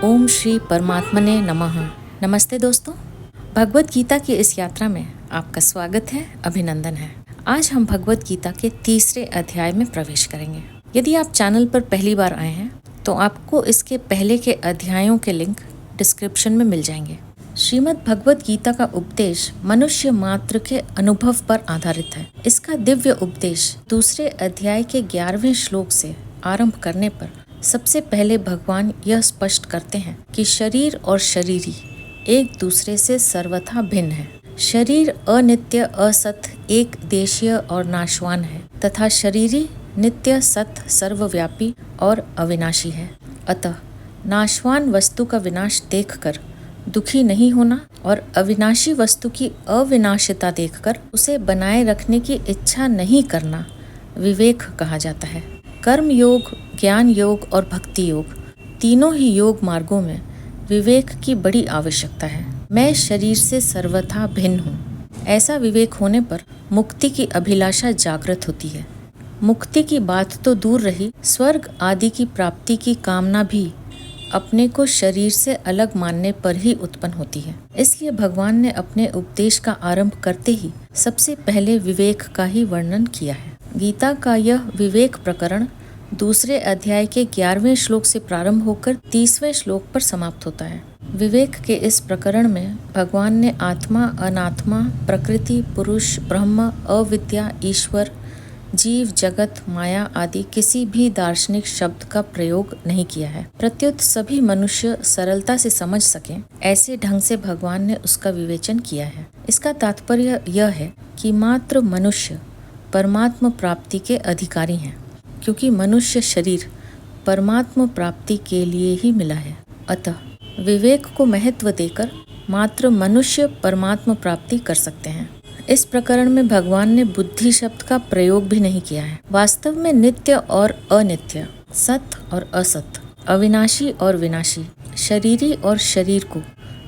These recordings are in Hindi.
ओम श्री परमात्मने नमः। नमस्ते दोस्तों, भगवत गीता की इस यात्रा में आपका स्वागत है, अभिनंदन है। आज हम भगवत गीता के तीसरे अध्याय में प्रवेश करेंगे। यदि आप चैनल पर पहली बार आए हैं तो आपको इसके पहले के अध्यायों के लिंक डिस्क्रिप्शन में मिल जाएंगे। श्रीमद् भगवत गीता का उपदेश मनुष्य मात्र के अनुभव पर आधारित है। इसका दिव्य उपदेश दूसरे अध्याय के 11वें श्लोक से आरंभ करने पर सबसे पहले भगवान यह स्पष्ट करते हैं कि शरीर और शरीरी एक दूसरे से सर्वथा भिन्न है। शरीर अनित्य, असत, एक देशीय और नाशवान है तथा शरीरी नित्य, सत, सर्वव्यापी और अविनाशी है। अतः नाशवान वस्तु का विनाश देखकर दुखी नहीं होना और अविनाशी वस्तु की अविनाशिता देखकर उसे बनाए रखने की इच्छा नहीं करना विवेक कहा जाता है। कर्म योग, ज्ञान योग और भक्ति योग तीनों ही योग मार्गों में विवेक की बड़ी आवश्यकता है। मैं शरीर से सर्वथा भिन्न हूँ, ऐसा विवेक होने पर मुक्ति की अभिलाषा जागृत होती है। मुक्ति की बात तो दूर रही, स्वर्ग आदि की प्राप्ति की कामना भी अपने को शरीर से अलग मानने पर ही उत्पन्न होती है। इसलिए भगवान ने अपने उपदेश का आरंभ करते ही सबसे पहले विवेक का ही वर्णन किया है। गीता का यह विवेक प्रकरण दूसरे अध्याय के 11वें श्लोक से प्रारंभ होकर 30वें श्लोक पर समाप्त होता है। विवेक के इस प्रकरण में भगवान ने आत्मा, अनात्मा, प्रकृति, पुरुष, ब्रह्म, अविद्या, ईश्वर, जीव, जगत, माया आदि किसी भी दार्शनिक शब्द का प्रयोग नहीं किया है। प्रत्युत सभी मनुष्य सरलता से समझ सकें ऐसे ढंग से भगवान ने उसका विवेचन किया है। इसका तात्पर्य यह है कि मात्र मनुष्य परमात्म प्राप्ति के अधिकारी हैं, क्योंकि मनुष्य शरीर परमात्म प्राप्ति के लिए ही मिला है। अतः विवेक को महत्व देकर मात्र मनुष्य परमात्म प्राप्ति कर सकते हैं। इस प्रकरण में भगवान ने बुद्धि शब्द का प्रयोग भी नहीं किया है। वास्तव में नित्य और अनित्य, सत और असत, अविनाशी और विनाशी, शरीरी और शरीर को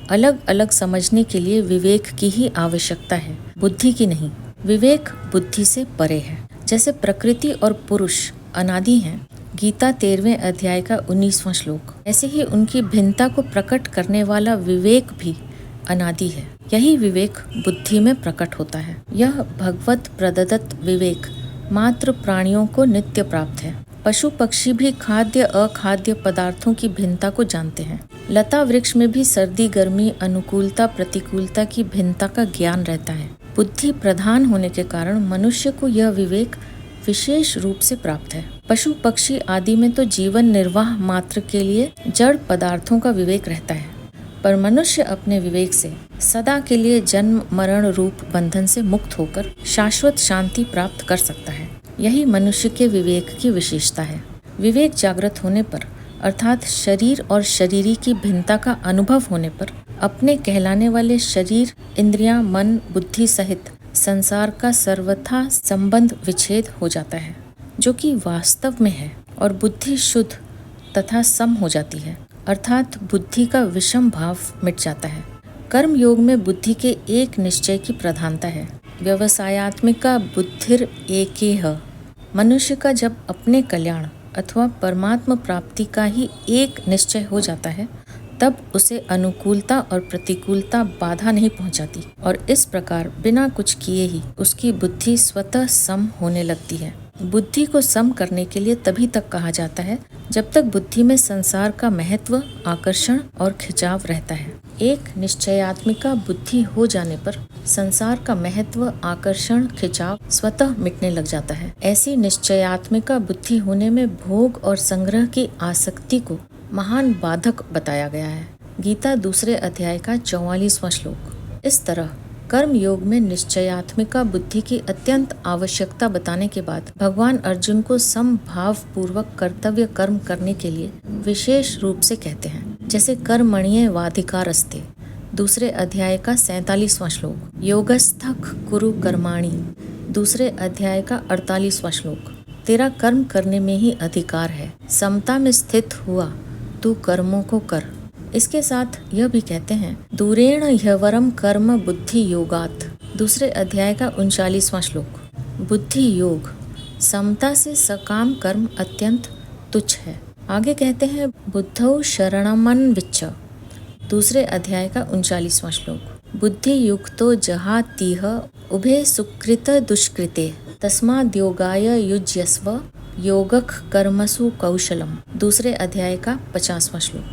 अलग अलग समझने के लिए विवेक की ही आवश्यकता है, बुद्धि की नहीं। विवेक बुद्धि से परे है। जैसे प्रकृति और पुरुष अनादि हैं, गीता 13वें अध्याय का 19वां श्लोक, ऐसे ही उनकी भिन्नता को प्रकट करने वाला विवेक भी अनादि है। यही विवेक बुद्धि में प्रकट होता है। यह भगवत प्रदत्त विवेक मात्र प्राणियों को नित्य प्राप्त है। पशु पक्षी भी खाद्य अखाद्य पदार्थों की भिन्नता को जानते हैं। लता वृक्ष में भी सर्दी गर्मी, अनुकूलता प्रतिकूलता की भिन्नता का ज्ञान रहता है। बुद्धि प्रधान होने के कारण मनुष्य को यह विवेक विशेष रूप से प्राप्त है। पशु पक्षी आदि में तो जीवन निर्वाह मात्र के लिए जड़ पदार्थों का विवेक रहता है, पर मनुष्य अपने विवेक से सदा के लिए जन्म मरण रूप बंधन से मुक्त होकर शाश्वत शांति प्राप्त कर सकता है। यही मनुष्य के विवेक की विशेषता है। विवेक जागृत होने पर अर्थात शरीर और शरीरी की भिन्नता का अनुभव होने पर अपने कहलाने वाले शरीर, इंद्रियां, मन, बुद्धि सहित संसार का सर्वथा संबंध विच्छेद हो जाता है, जो कि वास्तव में है, और बुद्धि शुद्ध तथा सम हो जाती है, अर्थात बुद्धि का विषम भाव मिट जाता है। कर्म योग में बुद्धि के एक निश्चय की प्रधानता है। व्यवसायात्मिका बुद्धिर एकेह। मनुष्य का जब अपने कल्याण अथवा परमात्म प्राप्ति का ही एक निश्चय हो जाता है, तब उसे अनुकूलता और प्रतिकूलता बाधा नहीं पहुंचाती, और इस प्रकार बिना कुछ किए ही उसकी बुद्धि स्वतः सम होने लगती है। बुद्धि को सम करने के लिए तभी तक कहा जाता है जब तक बुद्धि में संसार का महत्व, आकर्षण और खिंचाव रहता है। एक निश्चयात्मिका बुद्धि हो जाने पर संसार का महत्व, आकर्षण, खिंचाव स्वतः मिटने लग जाता है। ऐसी निश्चयात्मिका बुद्धि होने में भोग और संग्रह की आसक्ति को महान बाधक बताया गया है। गीता दूसरे अध्याय का 44वां श्लोक। इस तरह कर्म योग में निश्चयात्मिका बुद्धि की अत्यंत आवश्यकता बताने के बाद भगवान अर्जुन को समभाव पूर्वक कर्तव्य कर्म करने के लिए विशेष रूप से कहते हैं। जैसे कर्मण्ये वाधिकारस्ते, दूसरे अध्याय का 47वां श्लोक, योगस्थः कुरु कर्माणि, दूसरे अध्याय का 48वां श्लोक, तेरा कर्म करने में ही अधिकार है, समता में स्थित हुआ तू कर्मों को कर। इसके साथ यह भी कहते हैं, दूरेण ह्यवरम कर्म बुद्धि योगात, दूसरे अध्याय का 39वां श्लोक, बुद्धि योग, समता से सकाम कर्म अत्यंत तुच्छ है। आगे कहते हैं बुद्धौ शरणमन्विच्छ, दूसरे अध्याय का 39वां श्लोक। बुद्धि युक्तो जहातीह उभे सुकृत दुष्कृते तस्माद् योगाय युज्यस्व योगक कर्मसु कौशलम, दूसरे अध्याय का 50वां श्लोक।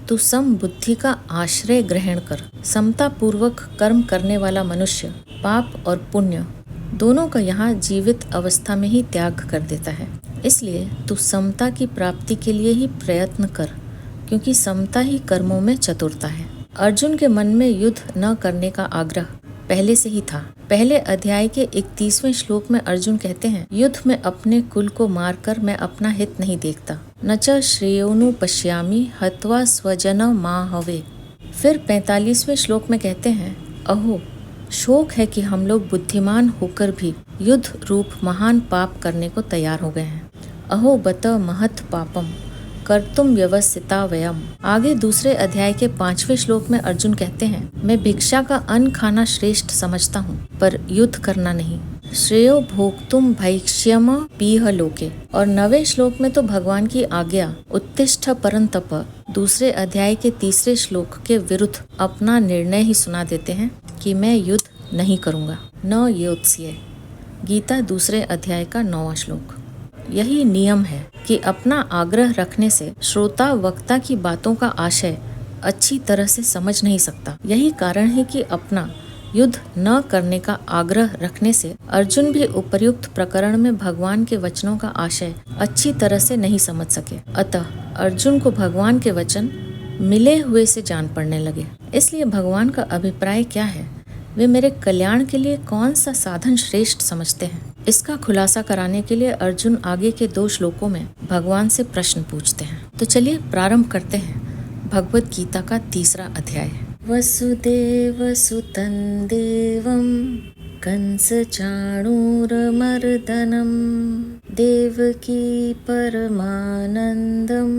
तू सम बुद्धि का आश्रय ग्रहण कर। समता पूर्वक कर्म करने वाला मनुष्य पाप और पुण्य दोनों का यहाँ जीवित अवस्था में ही त्याग कर देता है। इसलिए तू समता की प्राप्ति के लिए ही प्रयत्न कर, क्योंकि समता ही कर्मों में चतुरता है। अर्जुन के मन में युद्ध न करने का आग्रह पहले से ही था। पहले अध्याय के 31वें श्लोक में अर्जुन कहते हैं, युद्ध में अपने कुल को मारकर मैं अपना हित नहीं देखता, न च श्रेयोनु पश्यामि हत्वा स्वजन माहवे। फिर 45वें श्लोक में कहते हैं, अहो शोक है कि हम लोग बुद्धिमान होकर भी युद्ध रूप महान पाप करने को तैयार हो गए हैं। अहो बत महत पापम कर्तुम व्यवस्थिता वयम। आगे दूसरे अध्याय के 5वें श्लोक में अर्जुन कहते हैं, मैं भिक्षा का अन्न खाना श्रेष्ठ समझता हूँ, पर युद्ध करना नहीं। श्रेयो भोक्तुम भैक्ष्यम पीह लोके। और 9वें श्लोक में तो भगवान की आज्ञा उत्तिष्ठ परंतप, दूसरे अध्याय के 3 श्लोक के विरुद्ध अपना निर्णय ही सुना देते हैं कि मैं युद्ध नहीं करूँगा। न योत्स्ये, गीता दूसरे अध्याय का 9वां श्लोक। यही नियम है कि अपना आग्रह रखने से श्रोता वक्ता की बातों का आशय अच्छी तरह से समझ नहीं सकता। यही कारण है कि अपना युद्ध न करने का आग्रह रखने से अर्जुन भी उपर्युक्त प्रकरण में भगवान के वचनों का आशय अच्छी तरह से नहीं समझ सके। अतः अर्जुन को भगवान के वचन मिले हुए से जान पड़ने लगे। इसलिए भगवान का अभिप्राय क्या है, वे मेरे कल्याण के लिए कौन सा साधन श्रेष्ठ समझते हैं, इसका खुलासा कराने के लिए अर्जुन आगे के 2 श्लोकों में भगवान से प्रश्न पूछते हैं। तो चलिए प्रारंभ करते हैं भगवत गीता का 3रा अध्याय। वसुदेव सुतं देवं कंस चाणूरमर्दनम देवकी परमानंदम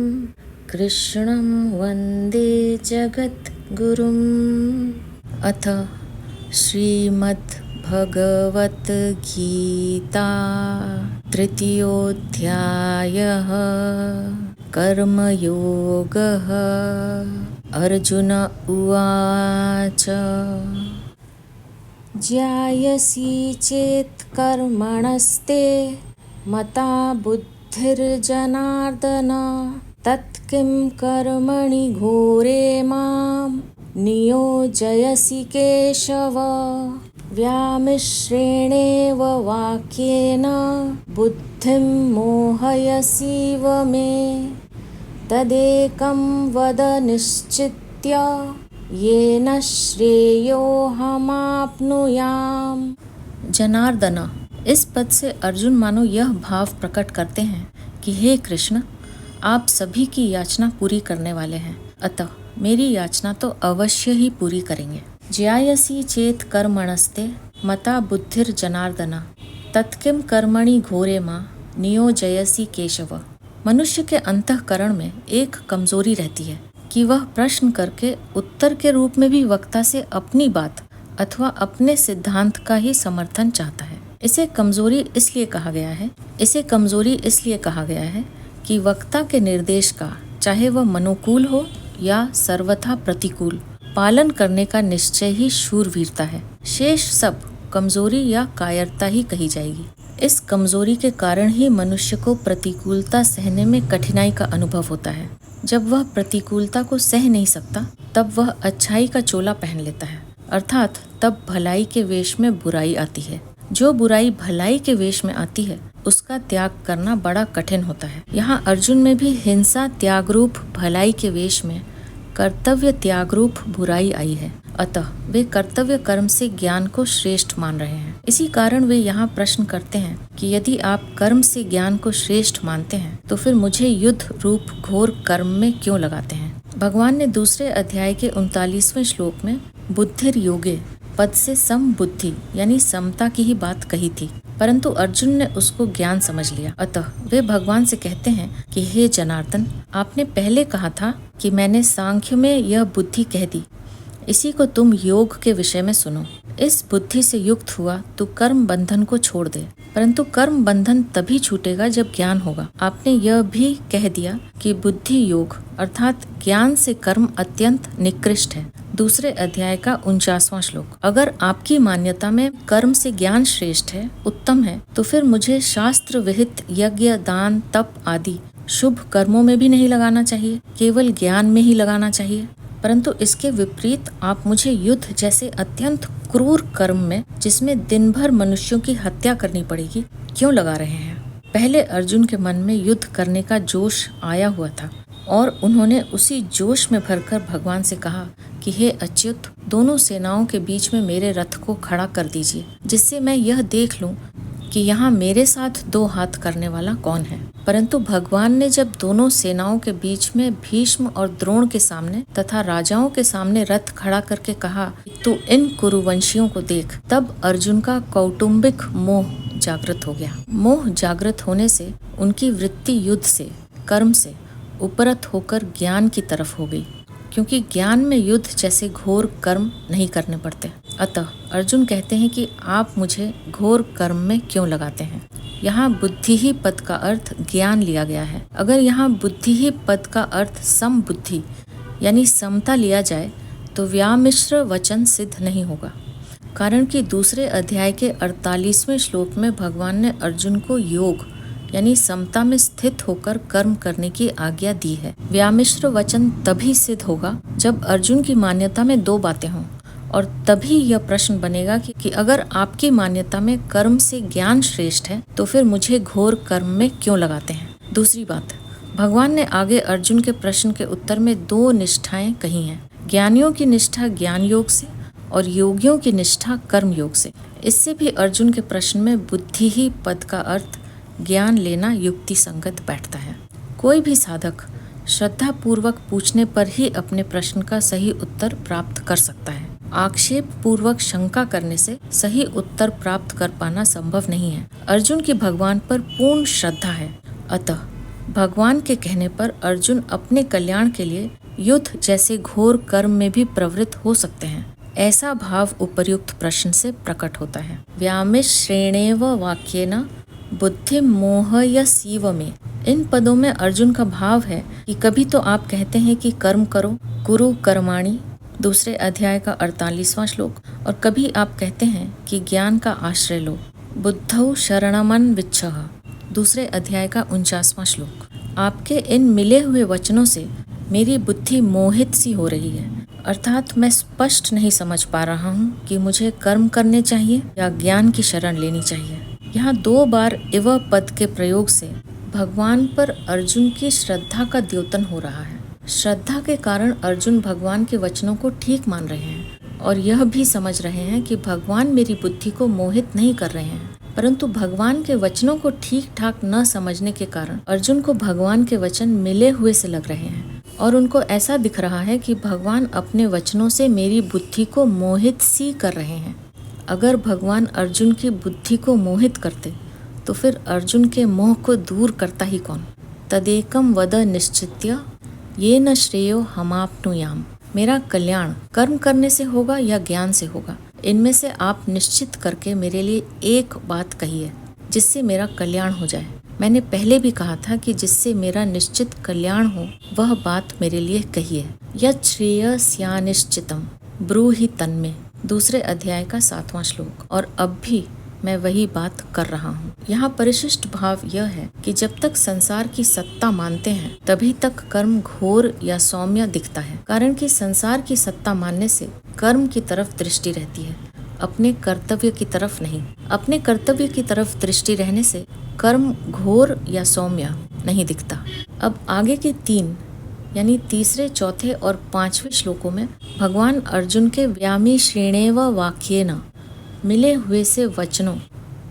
कृष्णं वंदे जगद्गुरुम। अथ श्रीमद् भगवत गीता 3योऽध्यायः कर्मयोगः। अर्जुन उवाच ज्यायसि चेत् कर्मणस्ते मता बुद्धिर्जनार्दन तत्किं कर्मणि घोरे मां नियोजयसि केशव। व्यामिश्रेणेव वाक्येन बुद्धिं मोहयसीव मे तदेकं वद निश्चित्य येन श्रेयोऽहमाप्नुयाम्। जनार्दन, इस पद से अर्जुन मानो यह भाव प्रकट करते हैं कि हे कृष्ण, आप सभी की याचना पूरी करने वाले हैं, अतः मेरी याचना तो अवश्य ही पूरी करेंगे। ज्यायसि चेत कर्मणस्ते मता बुद्धिर्जनार्दन तत्किं कर्मणि घोरे मां नियोजयसि केशव। मनुष्य के अंतःकरण में एक कमजोरी रहती है कि वह प्रश्न करके उत्तर के रूप में भी वक्ता से अपनी बात अथवा अपने सिद्धांत का ही समर्थन चाहता है। इसे कमजोरी इसलिए कहा गया है कि वक्ता के निर्देश का, चाहे वह मनोकूल हो या सर्वथा प्रतिकूल, पालन करने का निश्चय ही शूरवीरता है। शेष सब कमजोरी या कायरता ही कही जाएगी। इस कमजोरी के कारण ही मनुष्य को प्रतिकूलता सहने में कठिनाई का अनुभव होता है। जब वह प्रतिकूलता को सह नहीं सकता, तब वह अच्छाई का चोला पहन लेता है, अर्थात तब भलाई के वेश में बुराई आती है। जो बुराई भलाई के वेश में आती है, उसका त्याग करना बड़ा कठिन होता है। यहाँ अर्जुन में भी हिंसा त्याग रूप भलाई के वेश में कर्तव्य त्याग रूप बुराई आई है, अतः वे कर्तव्य कर्म से ज्ञान को श्रेष्ठ मान रहे हैं। इसी कारण वे यहाँ प्रश्न करते हैं कि यदि आप कर्म से ज्ञान को श्रेष्ठ मानते हैं, तो फिर मुझे युद्ध रूप घोर कर्म में क्यों लगाते हैं। भगवान ने दूसरे अध्याय के 39वें श्लोक में बुद्धिर योगे पद से सम बुद्धि यानी समता की ही बात कही थी, परंतु अर्जुन ने उसको ज्ञान समझ लिया। अतः वे भगवान से कहते हैं कि हे जनार्दन, आपने पहले कहा था कि मैंने सांख्य में यह बुद्धि कह दी, इसी को तुम योग के विषय में सुनो। इस बुद्धि से युक्त हुआ तो कर्म बंधन को छोड़ दे, परंतु कर्म बंधन तभी छूटेगा जब ज्ञान होगा। आपने यह भी कह दिया कि बुद्धि योग अर्थात ज्ञान से कर्म अत्यंत निकृष्ट है। दूसरे अध्याय का 49वां श्लोक। अगर आपकी मान्यता में कर्म से ज्ञान श्रेष्ठ है, उत्तम है, तो फिर मुझे शास्त्र विहित यज्ञ, दान, तप आदि शुभ कर्मों में भी नहीं लगाना चाहिए, केवल ज्ञान में ही लगाना चाहिए। परंतु इसके विपरीत आप मुझे युद्ध जैसे अत्यंत क्रूर कर्म में, जिसमें दिन भर मनुष्यों की हत्या करनी पड़ेगी, क्यों लगा रहे हैं? पहले अर्जुन के मन में युद्ध करने का जोश आया हुआ था और उन्होंने उसी जोश में भरकर भगवान से कहा कि हे अच्युत, दोनों सेनाओं के बीच में मेरे रथ को खड़ा कर दीजिए, जिससे मैं यह देख लूं कि यहाँ मेरे साथ दो हाथ करने वाला कौन है। परंतु भगवान ने जब दोनों सेनाओं के बीच में भीष्म और द्रोण के सामने तथा राजाओं के सामने रथ खड़ा करके कहा, तू इन कुरुवंशियों को देख, तब अर्जुन का कौटुंबिक मोह जागृत हो गया। मोह जागृत होने से उनकी वृत्ति युद्ध से, कर्म से उपरत होकर ज्ञान की तरफ हो गई, क्योंकि ज्ञान में युद्ध जैसे घोर कर्म नहीं करने पड़ते। अतः अर्जुन कहते हैं कि आप मुझे घोर कर्म में क्यों लगाते हैं? यहाँ बुद्धि ही पद का अर्थ ज्ञान लिया गया है। अगर यहाँ बुद्धि ही पद का अर्थ सम बुद्धि यानी समता लिया जाए तो व्यामिश्र वचन सिद्ध नहीं होगा, कारण कि दूसरे अध्याय के 48वें श्लोक में भगवान ने अर्जुन को योग यानी समता में स्थित होकर कर्म करने की आज्ञा दी है। व्यामिश्र वचन तभी सिद्ध होगा जब अर्जुन की मान्यता में दो बातें हों, और तभी यह प्रश्न बनेगा कि अगर आपकी मान्यता में कर्म से ज्ञान श्रेष्ठ है तो फिर मुझे घोर कर्म में क्यों लगाते हैं? दूसरी बात, भगवान ने आगे अर्जुन के प्रश्न के उत्तर में दो निष्ठाएं कही हैं। ज्ञानियों की निष्ठा ज्ञान योग से और योगियों की निष्ठा कर्म योग से। इससे भी अर्जुन के प्रश्न में बुद्धि ही पद का अर्थ ज्ञान लेना युक्ति संगत बैठता है। कोई भी साधक श्रद्धा पूर्वक पूछने पर ही अपने प्रश्न का सही उत्तर प्राप्त कर सकता है। आक्षेप पूर्वक शंका करने से सही उत्तर प्राप्त कर पाना संभव नहीं है। अर्जुन की भगवान पर पूर्ण श्रद्धा है, अतः भगवान के कहने पर अर्जुन अपने कल्याण के लिए युद्ध जैसे घोर कर्म में भी प्रवृत्त हो सकते हैं। ऐसा भाव उपर्युक्त प्रश्न से प्रकट होता है। व्यामिश्रेणेव वाक्येन बुद्धि मोहयसीव में। इन पदों में अर्जुन का भाव है कि कभी तो आप कहते हैं कि कर्म करो, कुरु कर्माणि, दूसरे अध्याय का 48वां श्लोक, और कभी आप कहते हैं कि ज्ञान का आश्रय लो, बुद्धौ शरणमन विच्छः, दूसरे अध्याय का 49वां श्लोक। आपके इन मिले हुए वचनों से मेरी बुद्धि मोहित सी हो रही है, अर्थात मैं स्पष्ट नहीं समझ पा रहा हूँ कि मुझे कर्म करने चाहिए या ज्ञान की शरण लेनी चाहिए। यहाँ दो बार इव पद के प्रयोग से भगवान पर अर्जुन की श्रद्धा का द्योतन हो रहा है। श्रद्धा के कारण अर्जुन भगवान के वचनों को ठीक मान रहे हैं और यह भी समझ रहे हैं कि भगवान मेरी बुद्धि को मोहित नहीं कर रहे हैं, परंतु भगवान के वचनों को ठीक ठाक न समझने के कारण अर्जुन को भगवान के वचन मिले हुए से लग रहे हैं और उनको ऐसा दिख रहा है कि भगवान अपने वचनों से मेरी बुद्धि को मोहित सी कर रहे हैं। अगर भगवान अर्जुन की बुद्धि को मोहित करते तो फिर अर्जुन के मोह को दूर करता ही कौन? तदेकम वद निश्चित्य ये न श्रेयो हमाप्नुयाम। मेरा कल्याण कर्म करने से होगा या ज्ञान से होगा, इनमें से आप निश्चित करके मेरे लिए एक बात कहिए जिससे मेरा कल्याण हो जाए। मैंने पहले भी कहा था कि जिससे मेरा निश्चित कल्याण हो वह बात मेरे लिए कहिए। यत् श्रेयस्यानिश्चितम ब्रूहि तन्मे, दूसरे अध्याय का 7वां श्लोक। और अब भी मैं वही बात कर रहा हूँ। यहाँ परिशिष्ट भाव यह है कि जब तक संसार की सत्ता मानते हैं तभी तक कर्म घोर या सौम्य दिखता है, कारण कि संसार की सत्ता मानने से कर्म की तरफ दृष्टि रहती है, अपने कर्तव्य की तरफ नहीं। अपने कर्तव्य की तरफ दृष्टि रहने से कर्म घोर या सौम्य नहीं दिखता। अब आगे के 3 यानी तीसरे, चौथे और 5वें श्लोकों में भगवान अर्जुन के व्यामी श्रेणेव वाक्येन मिले हुए से वचनों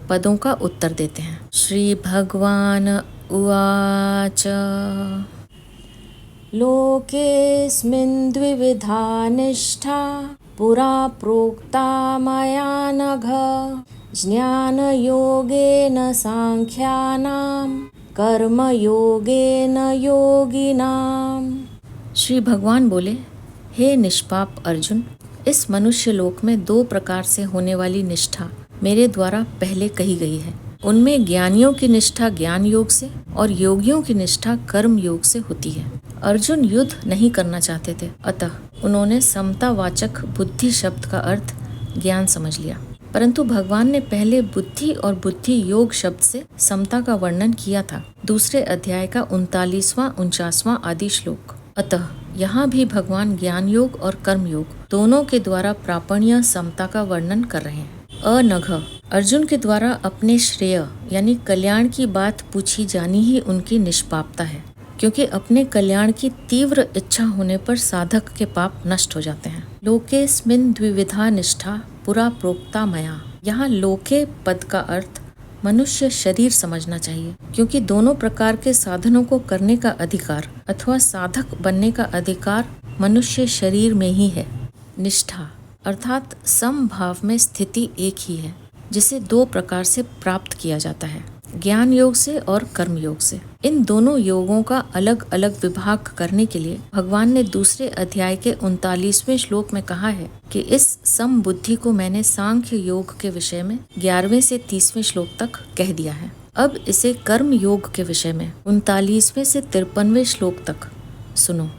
पदों का उत्तर देते हैं। श्री भगवान उवाच लोकेस्मिन् द्विविधा निष्ठा पुरा प्रोक्ता मया नघ ज्ञानयोगेन सांख्यानां कर्मयोगेन योगिनां। श्री भगवान बोले, हे निष्पाप अर्जुन, इस मनुष्य लोक में 2 प्रकार से होने वाली निष्ठा मेरे द्वारा पहले कही गई है। उनमें ज्ञानियों की निष्ठा ज्ञान योग से और योगियों की निष्ठा कर्म योग से होती है। अर्जुन युद्ध नहीं करना चाहते थे, अतः उन्होंने समतावाचक बुद्धि शब्द का अर्थ ज्ञान समझ लिया। परंतु भगवान ने पहले बुद्धि और बुद्धि योग शब्द से समता का वर्णन किया था, दूसरे अध्याय का 39वां 49वां आदि श्लोक। अतः यहाँ भी भगवान ज्ञान योग और कर्म योग दोनों के द्वारा प्रापणीय समता का वर्णन कर रहे हैं। अनघ, अर्जुन के द्वारा अपने श्रेय यानी कल्याण की बात पूछी जानी ही उनकी निष्पापता है, क्योंकि अपने कल्याण की तीव्र इच्छा होने पर साधक के पाप नष्ट हो जाते हैं। लोकेस्मिन् द्विविधा निष्ठा पुरा प्रोक्ता मया। यहाँ लोके पद का अर्थ मनुष्य शरीर समझना चाहिए, क्योंकि दोनों प्रकार के साधनों को करने का अधिकार अथवा साधक बनने का अधिकार मनुष्य शरीर में ही है। निष्ठा अर्थात समभाव में स्थिति एक ही है, जिसे 2 प्रकार से प्राप्त किया जाता है, ज्ञान योग से और कर्म योग से। इन दोनों योगों का अलग अलग विभाग करने के लिए भगवान ने दूसरे अध्याय के 39वें श्लोक में कहा है कि इस सम बुद्धि को मैंने सांख्य योग के विषय में 11वें से 30वें श्लोक तक कह दिया है। अब इसे कर्म योग के विषय में 39वें से 53वें श्लोक तक सुनो।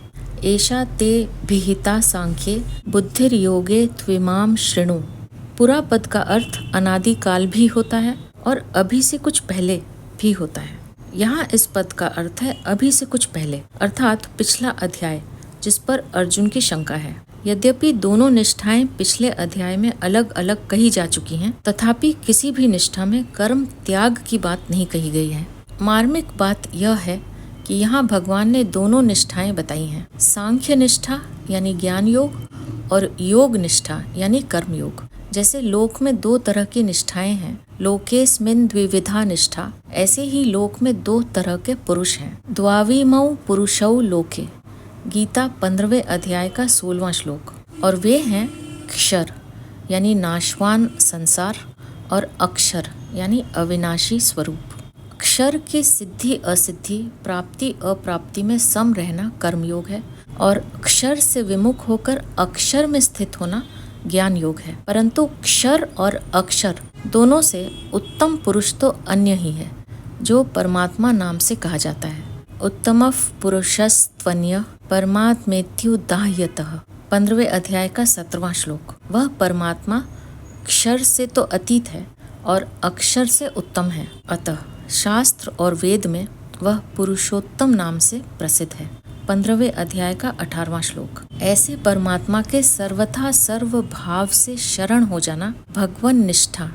एषा ते विहिता सांख्ये बुद्धिर योगे त्विमाम शृणु। पुरा पद का अर्थ अनादि काल भी होता है और अभी से कुछ पहले भी होता है। यहाँ इस पद का अर्थ है अभी से कुछ पहले, अर्थात पिछला अध्याय जिस पर अर्जुन की शंका है। यद्यपि दोनों निष्ठाएं पिछले अध्याय में अलग अलग कही जा चुकी हैं, तथापि किसी भी निष्ठा में कर्म त्याग की बात नहीं कही गई है। मार्मिक बात यह है कि यहाँ भगवान ने दोनों निष्ठाएं बताई हैं, सांख्य निष्ठा यानी ज्ञान योग और योग निष्ठा यानी कर्म योग। जैसे लोक में 2 तरह की निष्ठाएं हैं, लोकेस्मिन् द्विविधा निष्ठा, ऐसे ही लोक में 2 तरह के पुरुष हैं। द्वाविमौ पुरुषौ लोके, गीता 15वें अध्याय का 16वां श्लोक। और वे हैं क्षर यानी नाशवान संसार और अक्षर यानी अविनाशी स्वरूप। क्षर की सिद्धि असिद्धि, प्राप्ति अप्राप्ति में सम रहना कर्मयोग है और क्षर से विमुख होकर अक्षर में स्थित होना ज्ञान योग है। परंतु क्षर और अक्षर दोनों से उत्तम पुरुष तो अन्य ही है, जो परमात्मा नाम से कहा जाता है। उत्तमः पुरुषस्त्वन्यः परमात्मेत्युदाह्यतः, 15वें अध्याय का 17वां श्लोक। वह परमात्मा क्षर से तो अतीत है और अक्षर से उत्तम है, अतः शास्त्र और वेद में वह पुरुषोत्तम नाम से प्रसिद्ध है। 15वें अध्याय का 18वां श्लोक। ऐसे परमात्मा के सर्वथा सर्व भाव से शरण हो जाना भगवन निष्ठा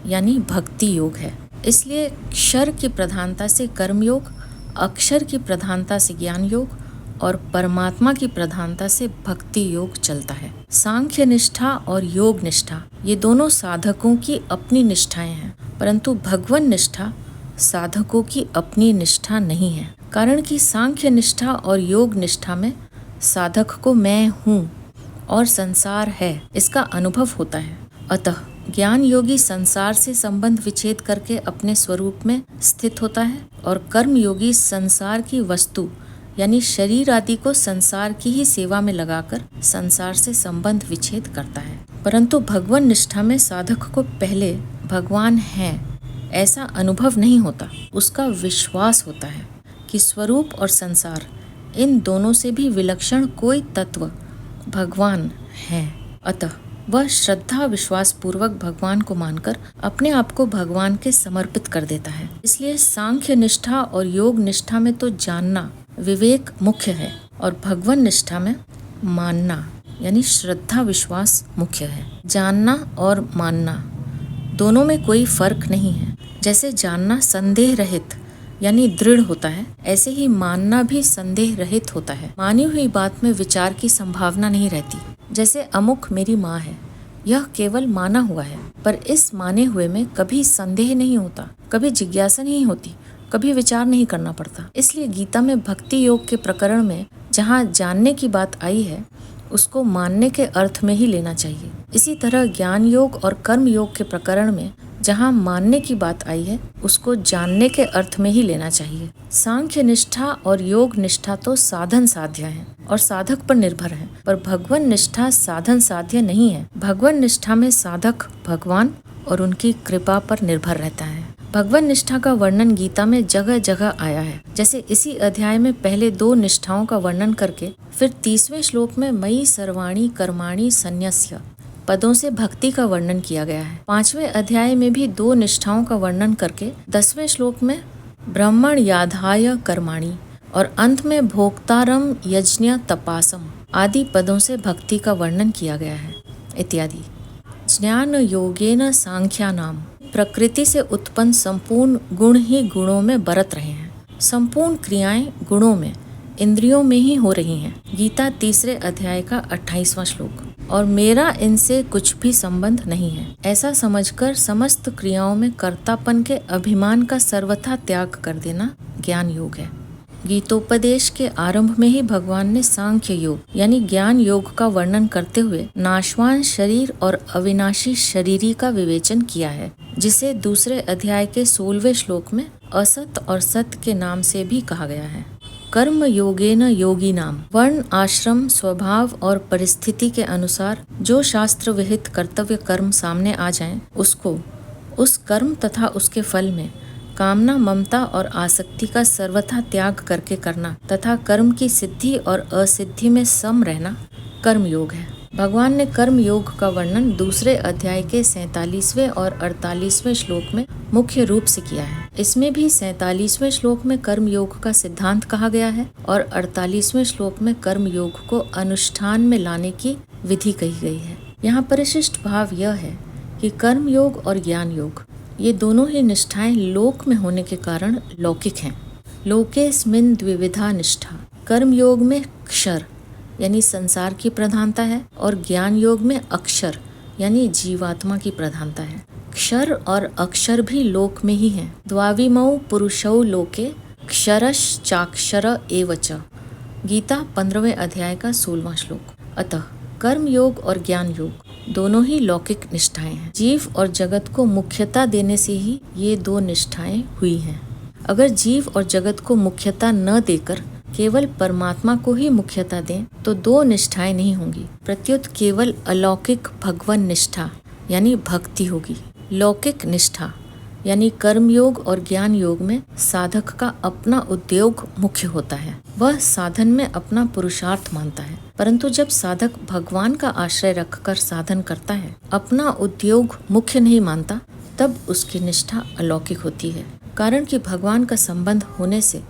यानी भक्ति योग है। इसलिए क्षर की प्रधानता से कर्म योग, अक्षर की प्रधानता से ज्ञान योग और परमात्मा की प्रधानता से भक्ति योग चलता है। सांख्य निष्ठा और योग निष्ठा ये दोनों साधकों की अपनी निष्ठाएं हैं, परंतु भगवन निष्ठा साधकों की अपनी निष्ठा नहीं है। कारण कि सांख्य निष्ठा और योग निष्ठा में साधक को मैं हूँ और संसार है इसका अनुभव होता है। अतः ज्ञान योगी संसार से संबंध विच्छेद करके अपने स्वरूप में स्थित होता है और कर्म योगी संसार की वस्तु यानी शरीर आदि को संसार की ही सेवा में लगाकर संसार से संबंध विच्छेद करता है। परंतु भगवान निष्ठा में साधक को पहले भगवान है ऐसा अनुभव नहीं होता, उसका विश्वास होता है कि स्वरूप और संसार इन दोनों से भी विलक्षण कोई तत्व भगवान है। अतः वह श्रद्धा विश्वास पूर्वक भगवान को मानकर अपने आप को भगवान के समर्पित कर देता है। इसलिए सांख्य निष्ठा और योग निष्ठा में तो जानना विवेक मुख्य है और भगवान निष्ठा में मानना यानी श्रद्धा विश्वास मुख्य है। जानना और मानना दोनों में कोई फर्क नहीं है। जैसे जानना संदेह रहित यानी दृढ़ होता है, ऐसे ही मानना भी संदेह रहित होता है। मानी हुई बात में विचार की संभावना नहीं रहती। जैसे अमुक मेरी माँ है, यह केवल माना हुआ है, पर इस माने हुए में कभी संदेह नहीं होता, कभी जिज्ञासा नहीं होती, कभी विचार नहीं करना पड़ता। इसलिए गीता में भक्ति योग के प्रकरण में जहाँ जानने की बात आई है उसको मानने के अर्थ में ही लेना चाहिए। इसी तरह ज्ञान योग और कर्म योग के प्रकरण में जहाँ मानने की बात आई है उसको जानने के अर्थ में ही लेना चाहिए। सांख्य निष्ठा और योग निष्ठा तो साधन साध्य है और साधक पर निर्भर है, पर भगवान निष्ठा साधन साध्य नहीं है। भगवान निष्ठा में साधक भगवान और उनकी कृपा पर निर्भर रहता है। भगवान निष्ठा का वर्णन गीता में जगह जगह आया है। जैसे इसी अध्याय में पहले 2 निष्ठाओं का वर्णन करके फिर 30वें श्लोक में मयि सर्वाणि कर्माणि संन्यस्य पदों से भक्ति का वर्णन किया गया है। 5वें अध्याय में भी 2 निष्ठाओं का वर्णन करके 10वें श्लोक में ब्रह्मण याधाय कर्माणि और अंत में भोक्तारम यज्ञ तपासम आदि पदों से भक्ति का वर्णन किया गया है इत्यादि। ज्ञान योगेन सांख्यानाम प्रकृति से उत्पन्न संपूर्ण गुण ही गुणों में बरत रहे हैं। संपूर्ण क्रियाएं गुणों में, इंद्रियों में ही हो रही हैं। गीता 3 अध्याय का 28वां श्लोक। और मेरा इनसे कुछ भी संबंध नहीं है, ऐसा समझकर समस्त क्रियाओं में कर्तापन के अभिमान का सर्वथा त्याग कर देना ज्ञान योग है। गीतोपदेश के आरंभ में ही भगवान ने सांख्य योग यानी ज्ञान योग का वर्णन करते हुए नाशवान शरीर और अविनाशी शरीरी का विवेचन किया है, जिसे 2 अध्याय के 16वें श्लोक में असत और सत के नाम से भी कहा गया है। कर्म योगेन योगी नाम वर्ण आश्रम स्वभाव और परिस्थिति के अनुसार जो शास्त्र विहित कर्तव्य कर्म सामने आ जाएं, उसको उस कर्म तथा उसके फल में कामना ममता और आसक्ति का सर्वथा त्याग करके करना तथा कर्म की सिद्धि और असिद्धि में सम रहना कर्म योग है। भगवान ने कर्म योग का वर्णन 2 अध्याय के 47वें और 48वें श्लोक में मुख्य रूप से किया है। इसमें भी 47वें श्लोक में कर्म योग का सिद्धांत कहा गया है और 48वें श्लोक में कर्म योग को अनुष्ठान में लाने की विधि कही गई है। यहाँ परिशिष्ट भाव यह है कि कर्म योग और ज्ञान योग ये दोनों ही निष्ठाएं लोक में होने के कारण लौकिक हैं। लोकेस्मिन् द्विविधा निष्ठा। कर्म योग में क्षर यानी संसार की प्रधानता है और ज्ञान योग में अक्षर यानी जीवात्मा की प्रधानता है। क्षर और अक्षर भी लोक में ही हैं। द्वाविमौ पुरुषौ लोके क्षरश्चाक्षर एव च। गीता 15वें अध्याय का 16वां श्लोक। अतः कर्म योग और ज्ञान योग दोनों ही लौकिक निष्ठाएं हैं। जीव और जगत को मुख्यता देने से ही ये 2 निष्ठाएं हुई हैं। अगर जीव और जगत को मुख्यता न देकर केवल परमात्मा को ही मुख्यता दें तो 2 निष्ठाएं नहीं होंगी, प्रत्युत केवल अलौकिक भगवन निष्ठा यानी भक्ति होगी। लौकिक निष्ठा यानी कर्म योग और ज्ञान योग में साधक का अपना उद्योग मुख्य होता है, वह साधन में अपना पुरुषार्थ मानता है। परंतु जब साधक भगवान का आश्रय रखकर साधन करता है, अपना उद्योग मुख्य नहीं मानता, तब उसकी निष्ठा अलौकिक होती है। कारण कि भगवान का संबंध होने से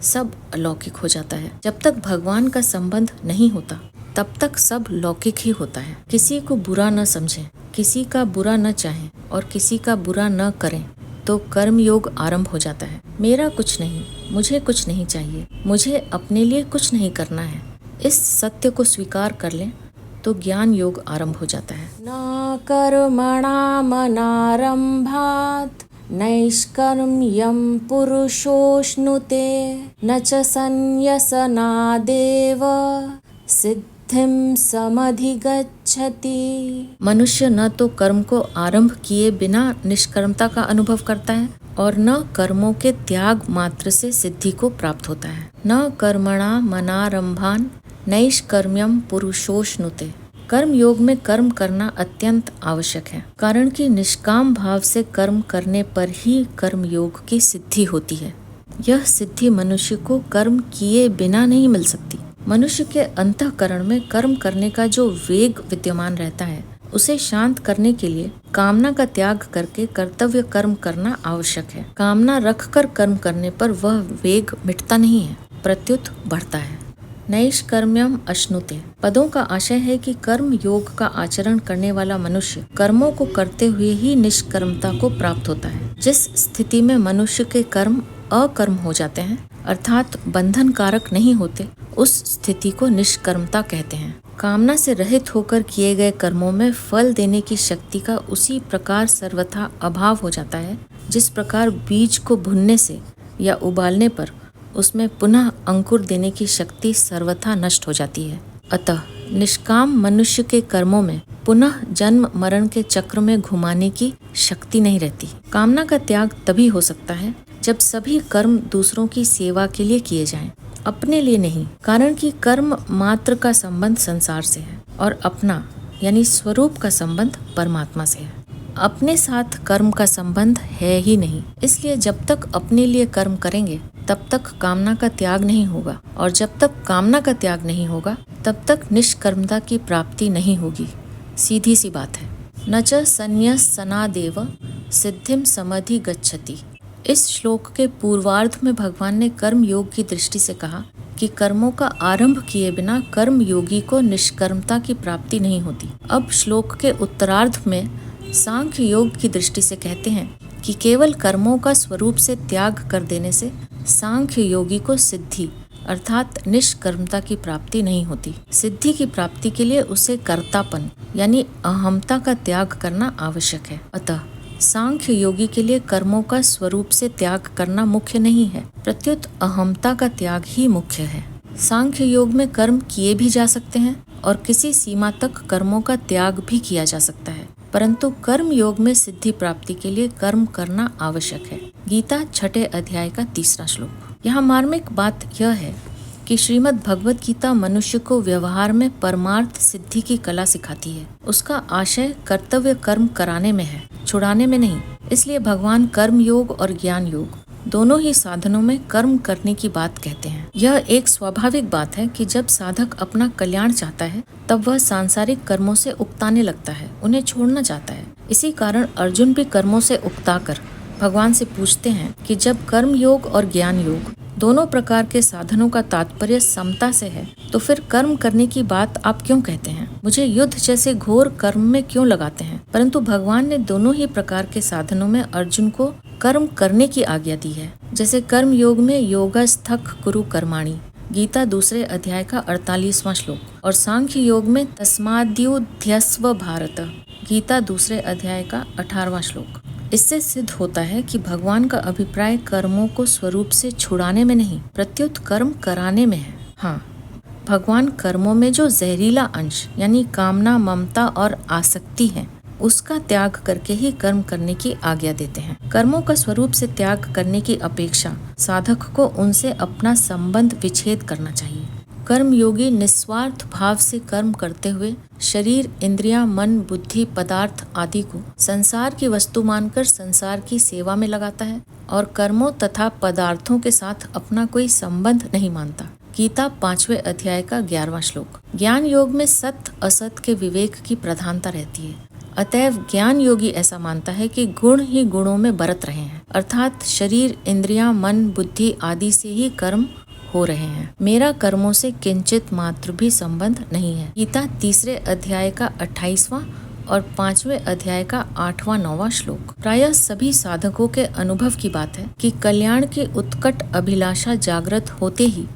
सब अलौकिक हो जाता है। जब तक भगवान का संबंध नहीं होता तब तक सब लौकिक ही होता है। किसी को बुरा न समझें, किसी का बुरा न चाहें और किसी का बुरा न करें तो कर्म योग आरंभ हो जाता है। मेरा कुछ नहीं, मुझे कुछ नहीं चाहिए, मुझे अपने लिए कुछ नहीं करना है, इस सत्य को स्वीकार कर लें तो ज्ञान योग आरंभ हो जाता है। न कर्मणामनारम्भात् नैष्कर्म्यं पुरुषोऽश्नुते न च संन्यसनादेव सिद्धिं समधिगच्छति। मनुष्य न तो कर्म को आरंभ किए बिना निष्कर्मता का अनुभव करता है और न कर्मों के त्याग मात्र से सिद्धि को प्राप्त होता है। न कर्मणा मनारंभान नैष्कर्म्यम पुरुषोऽश्नुते। कर्म योग में कर्म करना अत्यंत आवश्यक है, कारण कि निष्काम भाव से कर्म करने पर ही कर्म योग की सिद्धि होती है। यह सिद्धि मनुष्य को कर्म किए बिना नहीं मिल सकती। मनुष्य के अंतःकरण में कर्म करने का जो वेग विद्यमान रहता है, उसे शांत करने के लिए कामना का त्याग करके कर्तव्य कर्म करना आवश्यक है। कामना रखकर कर्म करने पर वह वेग मिटता नहीं है, प्रत्युत बढ़ता है। नैष्कर्म्यम अश्नुते पदों का आशय है कि कर्म योग का आचरण करने वाला मनुष्य कर्मों को करते हुए ही निष्कर्मता को प्राप्त होता है। जिस स्थिति में मनुष्य के कर्म अकर्म हो जाते हैं, अर्थात बंधन कारक नहीं होते, उस स्थिति को निष्कर्मता कहते हैं। कामना से रहित होकर किए गए कर्मों में फल देने की शक्ति का उसी प्रकार सर्वथा अभाव हो जाता है, जिस प्रकार बीज को भुनने से या उबालने पर उसमें पुनः अंकुर देने की शक्ति सर्वथा नष्ट हो जाती है। अतः निष्काम मनुष्य के कर्मों में पुनः जन्म मरण के चक्र में घुमाने की शक्ति नहीं रहती। कामना का त्याग तभी हो सकता है जब सभी कर्म दूसरों की सेवा के लिए किए जाएं, अपने लिए नहीं। कारण कि कर्म मात्र का संबंध संसार से है और अपना यानी स्वरूप का संबंध परमात्मा से है। अपने साथ कर्म का संबंध है ही नहीं। इसलिए जब तक अपने लिए कर्म करेंगे तब तक कामना का त्याग नहीं होगा, और जब तक कामना का त्याग नहीं होगा तब तक निष्कर्मता की प्राप्ति नहीं होगी। सीधी सी बात है। न च संन्यसनादेव सिद्धिम समधि गच्छति। इस श्लोक के पूर्वार्ध में भगवान ने कर्म योग की दृष्टि से कहा कि कर्मों का आरंभ किए बिना कर्म योगी को निष्कर्मता की प्राप्ति नहीं होती। अब श्लोक के उत्तरार्ध में सांख्य योग की दृष्टि से कहते हैं कि केवल कर्मों का स्वरूप से त्याग कर देने से सांख्य योगी को सिद्धि अर्थात निष्कर्मता की प्राप्ति नहीं होती। सिद्धि की प्राप्ति के लिए उसे कर्तापन यानी अहमता का त्याग करना आवश्यक है। अतः सांख्य योगी के लिए कर्मों का स्वरूप से त्याग करना मुख्य नहीं है, प्रत्युत अहमता का त्याग ही मुख्य है। सांख्य योग में कर्म किए भी जा सकते हैं और किसी सीमा तक कर्मों का त्याग भी किया जा सकता है, परंतु कर्म योग में सिद्धि प्राप्ति के लिए कर्म करना आवश्यक है। गीता 6 अध्याय का 3 श्लोक। यहाँ मार्मिक बात यह है कि श्रीमद् भगवत गीता मनुष्य को व्यवहार में परमार्थ सिद्धि की कला सिखाती है। उसका आशय कर्तव्य कर्म कराने में है, छुड़ाने में नहीं। इसलिए भगवान कर्म योग और ज्ञान योग दोनों ही साधनों में कर्म करने की बात कहते हैं। यह एक स्वाभाविक बात है कि जब साधक अपना कल्याण चाहता है तब वह सांसारिक कर्मों से उकताने लगता है, उन्हें छोड़ना चाहता है। इसी कारण अर्जुन भी कर्मों से उकताकर भगवान से पूछते हैं कि जब कर्म योग और ज्ञान योग दोनों प्रकार के साधनों का तात्पर्य समता से है तो फिर कर्म करने की बात आप क्यों कहते हैं? मुझे युद्ध जैसे घोर कर्म में क्यों लगाते हैं? परंतु भगवान ने दोनों ही प्रकार के साधनों में अर्जुन को कर्म करने की आज्ञा दी है। जैसे कर्म योग में योगस्थक कुरु कर्माणि, गीता 2 अध्याय का 48वां श्लोक, और सांख्य योग में तस्माद्युध्यस्व भारत, गीता 2 अध्याय का 18वां श्लोक। इससे सिद्ध होता है कि भगवान का अभिप्राय कर्मों को स्वरूप से छुड़ाने में नहीं, प्रत्युत कर्म कराने में है। हाँ, भगवान कर्मों में जो जहरीला अंश यानी कामना, ममता और आसक्ति है उसका त्याग करके ही कर्म करने की आज्ञा देते हैं। कर्मों का स्वरूप से त्याग करने की अपेक्षा साधक को उनसे अपना संबंध विच्छेद करना चाहिए। कर्म योगी निस्वार्थ भाव से कर्म करते हुए शरीर, इंद्रियां, मन, बुद्धि, पदार्थ आदि को संसार की वस्तु मानकर संसार की सेवा में लगाता है और कर्मों तथा पदार्थों के साथ अपना कोई संबंध नहीं मानता। गीता 5वें अध्याय का 11वां श्लोक। ज्ञान योग में सत्य असत के विवेक की प्रधानता रहती है। अतएव ज्ञान योगी ऐसा मानता है कि गुण ही गुणों में बरत रहे हैं, अर्थात शरीर, इंद्रियां, मन, बुद्धि आदि से ही कर्म हो रहे हैं। मेरा कर्मों से किंचित मात्र भी संबंध नहीं है। गीता 3 अध्याय का 28वां और 5वें अध्याय का 8वां 9वां श्लोक। प्रायः सभी साधकों के अनुभव की बात है कि कल्याण की उत्कट अभिलाषा जागृत होते ही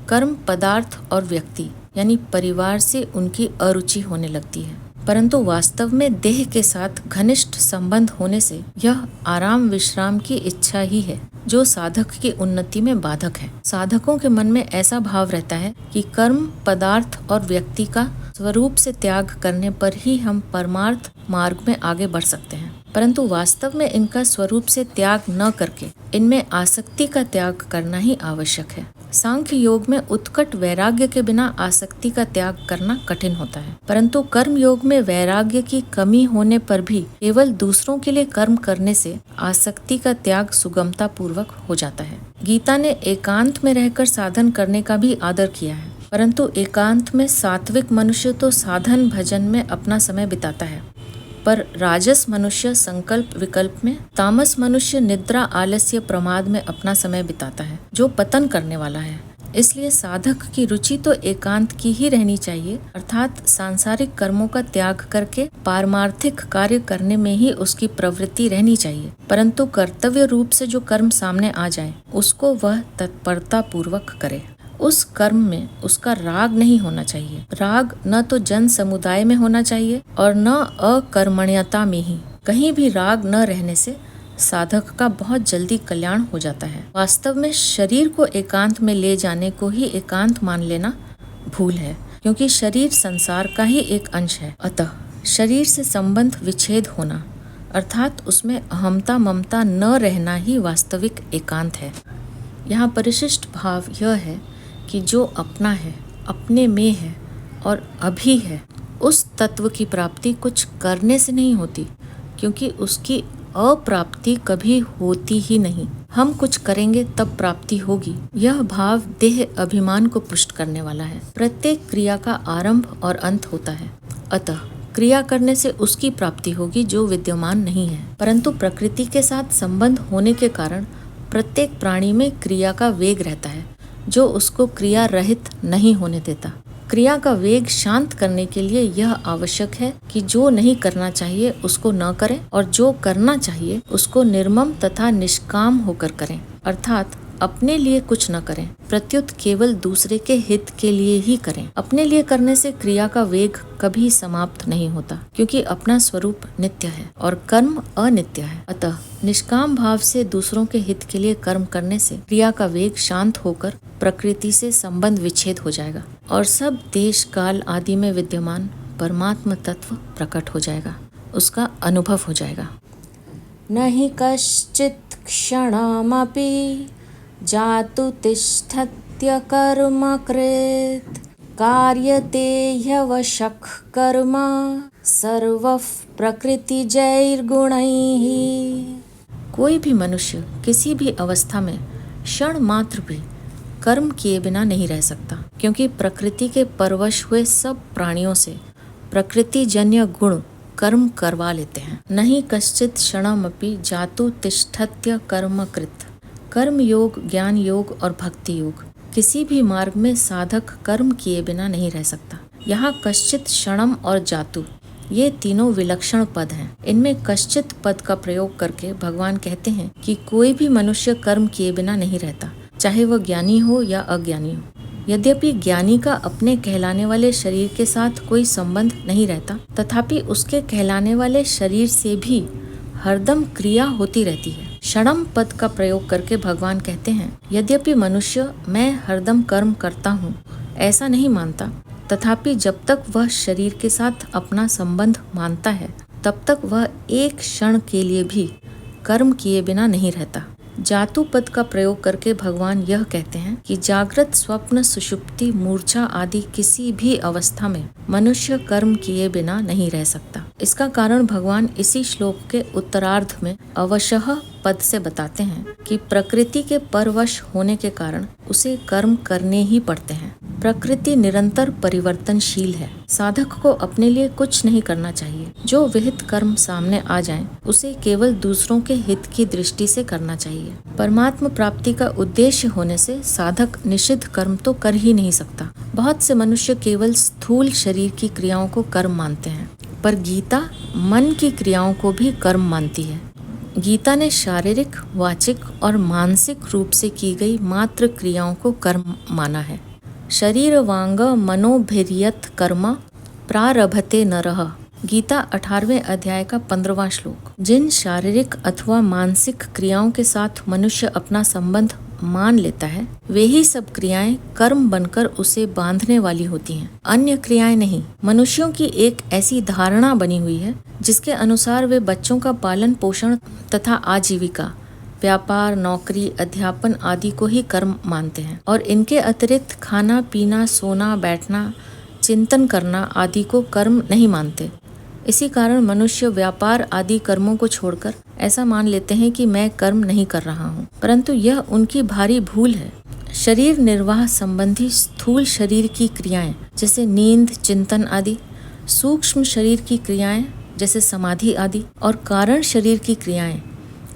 कर्म, पदार्थ और व्यक्ति यानी परिवार से उनकी अरुचि होने लगती है, परंतु वास्तव में देह के साथ घनिष्ठ संबंध होने से यह आराम विश्राम की इच्छा ही है जो साधक की उन्नति में बाधक है। साधकों के मन में ऐसा भाव रहता है कि कर्म, पदार्थ और व्यक्ति का स्वरूप से त्याग करने पर ही हम परमार्थ मार्ग में आगे बढ़ सकते हैं, परंतु वास्तव में इनका स्वरूप से त्याग न करके इनमें आसक्ति का त्याग करना ही आवश्यक है। सांख्य योग में उत्कट वैराग्य के बिना आसक्ति का त्याग करना कठिन होता है, परंतु कर्म योग में वैराग्य की कमी होने पर भी केवल दूसरों के लिए कर्म करने से आसक्ति का त्याग सुगमता पूर्वक हो जाता है। गीता ने एकांत में रहकर साधन करने का भी आदर किया है, परंतु एकांत में सात्विक मनुष्य तो साधन भजन में अपना समय बिताता है, पर राजस मनुष्य संकल्प विकल्प में, तामस मनुष्य निद्रा, आलस्य, प्रमाद में अपना समय बिताता है, जो पतन करने वाला है। इसलिए साधक की रुचि तो एकांत की ही रहनी चाहिए, अर्थात सांसारिक कर्मों का त्याग करके पारमार्थिक कार्य करने में ही उसकी प्रवृत्ति रहनी चाहिए, परंतु कर्तव्य रूप से जो कर्म सामने आ जाए उसको वह तत्परता पूर्वक करे। उस कर्म में उसका राग नहीं होना चाहिए। राग न तो जन समुदाय में होना चाहिए और न अकर्मण्यता में ही। कहीं भी राग न रहने से साधक का बहुत जल्दी कल्याण हो जाता है। वास्तव में शरीर को एकांत में ले जाने को ही एकांत मान लेना भूल है, क्योंकि शरीर संसार का ही एक अंश है। अतः शरीर से संबंध विच्छेद होना अर्थात उसमें अहमता ममता न रहना ही वास्तविक एकांत है। यहाँ परिशिष्ट भाव यह है कि जो अपना है, अपने में है और अभी है, उस तत्व की प्राप्ति कुछ करने से नहीं होती, क्योंकि उसकी अप्राप्ति कभी होती ही नहीं। हम कुछ करेंगे तब प्राप्ति होगी। यह भाव देह अभिमान को पुष्ट करने वाला है। प्रत्येक क्रिया का आरंभ और अंत होता है, अतः क्रिया करने से उसकी प्राप्ति होगी जो विद्यमान नहीं है। परंतु प्रकृति के साथ संबंध होने के कारण प्रत्येक प्राणी में क्रिया का वेग रहता है, जो उसको क्रिया रहित नहीं होने देता। क्रिया का वेग शांत करने के लिए यह आवश्यक है कि जो नहीं करना चाहिए उसको न करें और जो करना चाहिए उसको निर्मम तथा निष्काम होकर करें, अर्थात अपने लिए कुछ न करें, प्रत्युत केवल दूसरे के हित के लिए ही करें। अपने लिए करने से क्रिया का वेग कभी समाप्त नहीं होता, क्योंकि अपना स्वरूप नित्य है और कर्म अनित्य है। अतः निष्काम भाव से दूसरों के हित के लिए कर्म करने से क्रिया का वेग शांत होकर प्रकृति से संबंध विच्छेद हो जाएगा और सब देश काल आदि में विद्यमान परमात्म तत्व प्रकट हो जाएगा, उसका अनुभव हो जाएगा। न हि कश्चित् क्षणमपि जातु तिष्ठत्य कर्म कृत् कार्यते ह्यवशः कर्म सर्वः प्रकृतिजैर्गुणैः। कोई भी मनुष्य किसी भी अवस्था में क्षण मात्र भी कर्म किए बिना नहीं रह सकता, क्योंकि प्रकृति के परवश हुए सब प्राणियों से प्रकृतिजन्य गुण कर्म करवा लेते हैं। नहीं कश्चित् क्षणमपि जातु तिष्ठत्य कर्म कृत्। कर्म योग, ज्ञान योग और भक्ति योग, किसी भी मार्ग में साधक कर्म किए बिना नहीं रह सकता। यहाँ कश्चित्, क्षणम और जातु ये तीनों विलक्षण पद हैं। इनमें कश्चित् पद का प्रयोग करके भगवान कहते हैं कि कोई भी मनुष्य कर्म किए बिना नहीं रहता, चाहे वह ज्ञानी हो या अज्ञानी हो। यद्यपि ज्ञानी का अपने कहलाने वाले शरीर के साथ कोई संबंध नहीं रहता, तथापि उसके कहलाने वाले शरीर से भी हरदम क्रिया होती रहती है। क्षणम पद का प्रयोग करके भगवान कहते हैं, यद्यपि मनुष्य मैं हरदम कर्म करता हूँ ऐसा नहीं मानता, तथापि जब तक वह शरीर के साथ अपना संबंध मानता है तब तक वह एक क्षण के लिए भी कर्म किए बिना नहीं रहता। जातु पद का प्रयोग करके भगवान यह कहते हैं कि जागृत, स्वप्न, सुषुप्ति, मूर्छा आदि किसी भी अवस्था में मनुष्य कर्म किए बिना नहीं रह सकता। इसका कारण भगवान इसी श्लोक के उत्तरार्ध में अवशः पद से बताते हैं कि प्रकृति के परवश होने के कारण उसे कर्म करने ही पड़ते हैं। प्रकृति निरंतर परिवर्तनशील है। साधक को अपने लिए कुछ नहीं करना चाहिए। जो विहित कर्म सामने आ जाएं, उसे केवल दूसरों के हित की दृष्टि से करना चाहिए। परमात्म प्राप्ति का उद्देश्य होने से साधक निषिद्ध कर्म तो कर ही नहीं सकता। बहुत से मनुष्य केवल स्थूल शरीर की क्रियाओं को कर्म मानते हैं, पर गीता मन की क्रियाओं को भी कर्म मानती है। गीता ने शारीरिक, वाचिक और मानसिक रूप से की गई मात्र क्रियाओं को कर्म माना है। शरीर वांग मनोभिर्यत कर्म प्रारभते नरः। गीता 18वें अध्याय का 15वां श्लोक। जिन शारीरिक अथवा मानसिक क्रियाओं के साथ मनुष्य अपना संबंध मान लेता है, वे ही सब क्रियाएं कर्म बनकर उसे बांधने वाली होती हैं, अन्य क्रियाएं नहीं। मनुष्यों की एक ऐसी धारणा बनी हुई है जिसके अनुसार वे बच्चों का पालन पोषण तथा आजीविका, व्यापार, नौकरी, अध्यापन आदि को ही कर्म मानते हैं और इनके अतिरिक्त खाना पीना, सोना, बैठना, चिंतन करना आदि को कर्म नहीं मानते। इसी कारण मनुष्य व्यापार आदि कर्मों को छोड़कर ऐसा मान लेते हैं कि मैं कर्म नहीं कर रहा हूँ, परंतु यह उनकी भारी भूल है। शरीर निर्वाह संबंधी स्थूल शरीर की क्रियाएं जैसे नींद, चिंतन आदि, सूक्ष्म शरीर की क्रियाएं जैसे समाधि आदि और कारण शरीर की क्रियाएं,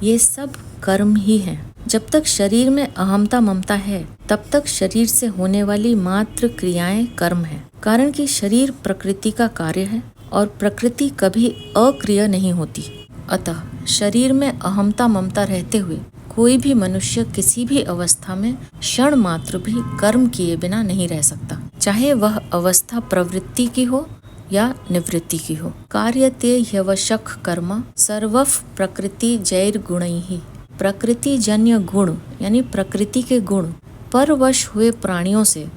ये सब कर्म ही हैं। जब तक शरीर में अहमता ममता है तब तक शरीर से होने वाली मात्र क्रियाएं कर्म है। कारण कि शरीर प्रकृति का कार्य है और प्रकृति कभी अक्रिय नहीं होती। अतः शरीर में अहमता ममता रहते हुए कोई भी मनुष्य किसी भी अवस्था में क्षण मात्र भी कर्म किए बिना नहीं रह सकता, चाहे वह अवस्था प्रवृत्ति की हो या निवृत्ति की हो। कार्यते ह्यवशः कर्म सर्वः प्रकृति जैर गुणैः। प्रकृति जन्य गुण यानी प्रकृति के गुण परवश हुए प्राणियों से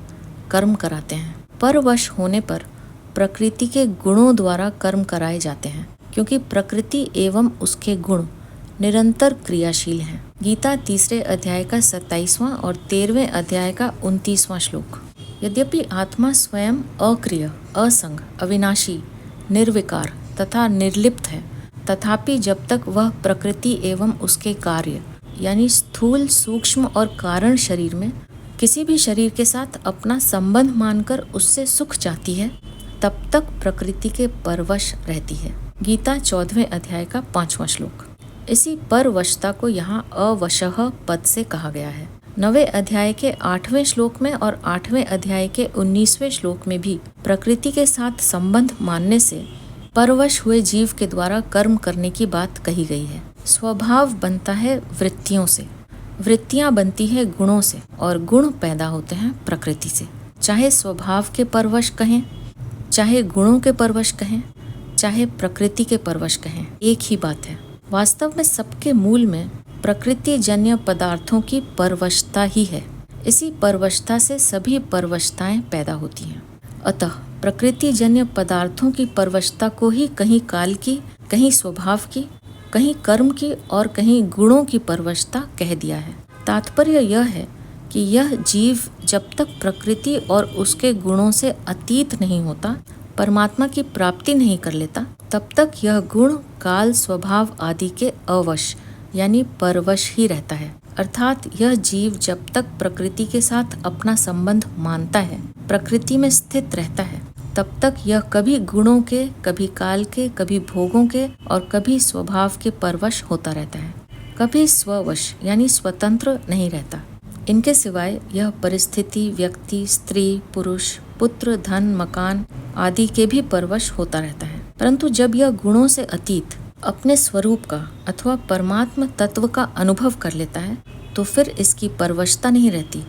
कर्म कराते हैं। परवश होने पर प्रकृति के गुणों द्वारा कर्म कराए जाते हैं, क्योंकि प्रकृति एवं उसके गुण निरंतर क्रियाशील हैं। गीता तीसरे अध्याय का 27वां और 13वें अध्याय का 29वां श्लोक। यद्यपि आत्मा स्वयं अक्रिय, असंग, अविनाशी, निर्विकार तथा निर्लिप्त है, तथापि जब तक वह प्रकृति एवं उसके कार्य यानी स्थूल, सूक्ष्म और कारण शरीर में किसी भी शरीर के साथ अपना संबंध मानकर उससे सुख चाहती है, तब तक प्रकृति के परवश रहती है। गीता 14वें अध्याय का 5वां श्लोक। इसी परवशता को यहाँ अवशः पद से कहा गया है। 9वें अध्याय के 8वें श्लोक में और 8वें अध्याय के 19वें श्लोक में भी प्रकृति के साथ संबंध मानने से परवश हुए जीव के द्वारा कर्म करने की बात कही गई है। स्वभाव बनता है वृत्तियों से, वृत्तियां बनती है गुणों से और गुण पैदा होते हैं प्रकृति से। चाहे स्वभाव के परवश कहें, चाहे गुणों के परवश कहें, चाहे प्रकृति के परवश कहें, एक ही बात है। वास्तव में सबके मूल में प्रकृति जन्य पदार्थों की परवशता ही है। इसी परवशता से सभी परवशताएं पैदा होती हैं। अतः प्रकृति जन्य पदार्थों की परवशता को ही कहीं काल की, कहीं स्वभाव की, कहीं कर्म की और कहीं गुणों की परवशता कह दिया है। तात्पर्य यह है कि यह जीव जब तक प्रकृति और उसके गुणों से अतीत नहीं होता, परमात्मा की प्राप्ति नहीं कर लेता, तब तक यह गुण, काल, स्वभाव आदि के अवश यानी परवश ही रहता है। अर्थात यह जीव जब तक प्रकृति के साथ अपना संबंध मानता है, प्रकृति में स्थित रहता है, तब तक यह कभी गुणों के, कभी काल के, कभी भोगों के और कभी स्वभाव के परवश होता रहता है। कभी स्ववश यानी स्वतंत्र नहीं रहता। इनके सिवाय यह परिस्थिति, व्यक्ति, स्त्री, पुरुष, पुत्र, धन, मकान आदि के भी परवश होता रहता है। परंतु जब यह गुणों से अतीत अपने स्वरूप का अथवा परमात्म तत्व का अनुभव कर लेता है, तो फिर इसकी परवशता नहीं रहती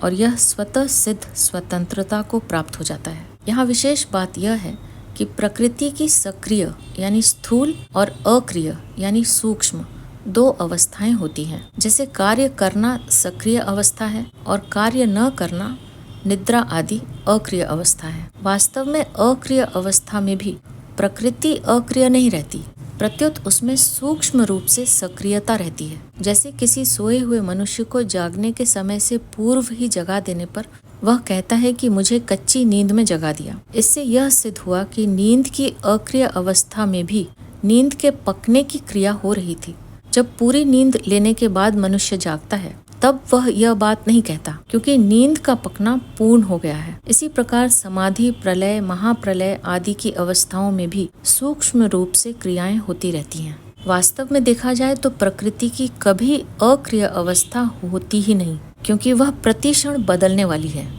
और यह स्वतः सिद्ध स्वतंत्रता को प्राप्त हो जाता है। यहाँ विशेष बात यह है कि प्रकृति की सक्रिय यानी स्थूल और अक्रिय यानी सूक्ष्म दो अवस्थाएं होती हैं। जैसे कार्य करना सक्रिय अवस्था है और कार्य न करना निद्रा आदि अक्रिय अवस्था है। वास्तव में अक्रिय अवस्था में भी प्रकृति अक्रिय नहीं रहती, प्रत्युत उसमें सूक्ष्म रूप से सक्रियता रहती है। जैसे किसी सोए हुए मनुष्य को जागने के समय से पूर्व ही जगा देने पर वह कहता है कि मुझे कच्ची नींद में जगा दिया। इससे यह सिद्ध हुआ कि नींद की अक्रिय अवस्था में भी नींद के पकने की क्रिया हो रही थी। जब पूरी नींद लेने के बाद मनुष्य जागता है, तब वह यह बात नहीं कहता, क्योंकि नींद का पकना पूर्ण हो गया है। इसी प्रकार समाधि, प्रलय, महाप्रलय आदि की अवस्थाओं में भी सूक्ष्म रूप से क्रियाएं होती रहती हैं। वास्तव में देखा जाए तो प्रकृति की कभी अक्रिय अवस्था होती ही नहीं, क्योंकि वह प्रतिक्षण बदलने वाली है।